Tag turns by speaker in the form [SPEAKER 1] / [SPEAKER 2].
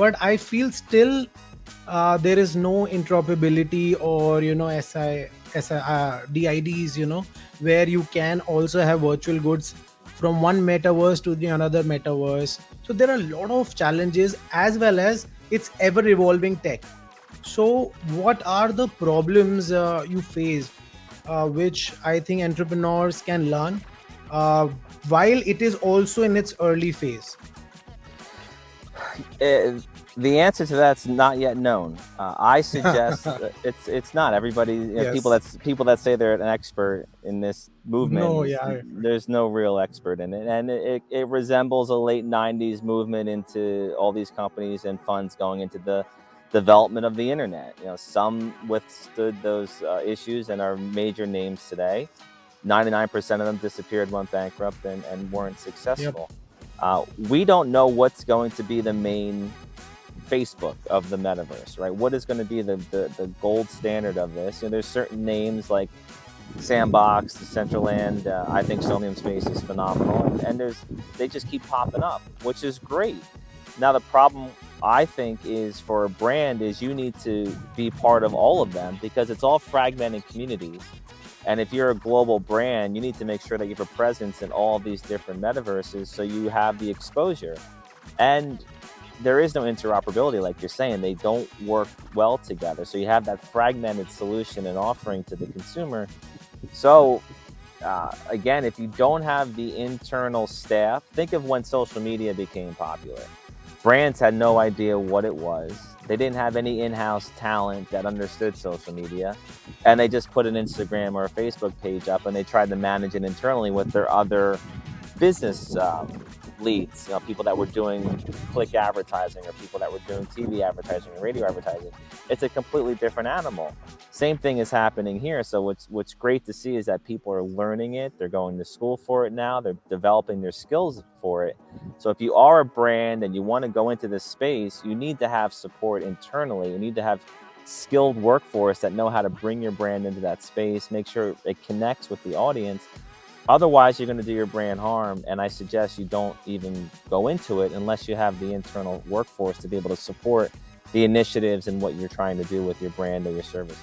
[SPEAKER 1] but I feel still there is no interoperability, or DIDs, where you can also have virtual goods from one metaverse to the another metaverse. So there are a lot of challenges, as well as it's ever evolving tech. So what are the problems you faced, which I think entrepreneurs can learn uh, while it is also in its early phase?
[SPEAKER 2] The answer to that's not yet known. I suggest it's not. Everybody,
[SPEAKER 1] Yes.
[SPEAKER 2] people that say they're an expert in this movement,
[SPEAKER 1] No, yeah.
[SPEAKER 2] there's no real expert in it, and it resembles a late '90s movement into all these companies and funds going into the development of the internet. Some withstood those issues and are major names today. 99% of them disappeared, went bankrupt, and weren't
[SPEAKER 1] Yep.
[SPEAKER 2] successful. We don't know what's going to be the main Facebook of the metaverse, right? What is going to be the gold standard of this? There's certain names like Sandbox, Decentraland. I think Sodium Space is phenomenal, and they just keep popping up, which is great. Now the problem, I think, is for a brand is you need to be part of all of them, because it's all fragmented communities. And if you're a global brand, you need to make sure that you have a presence in all these different metaverses so you have the exposure. And there is no interoperability, like you're saying. They don't work well together. So you have that fragmented solution and offering to the consumer. So again, if you don't have the internal staff, think of when social media became popular. Brands had no idea what it was. They didn't have any in-house talent that understood social media, and they just put an Instagram or a Facebook page up, and they tried to manage it internally with their other business leads, people that were doing click advertising, or people that were doing TV advertising or radio advertising. It's a completely different animal. Same thing is happening here. So what's great to see is that people are learning it. They're going to school for it now. They're developing their skills for it. So if you are a brand and you want to go into this space, you need to have support internally. You need to have skilled workforce that know how to bring your brand into that space, make sure it connects with the audience. Otherwise, you're going to do your brand harm, and I suggest you don't even go into it unless you have the internal workforce to be able to support the initiatives and what you're trying to do with your brand or your services.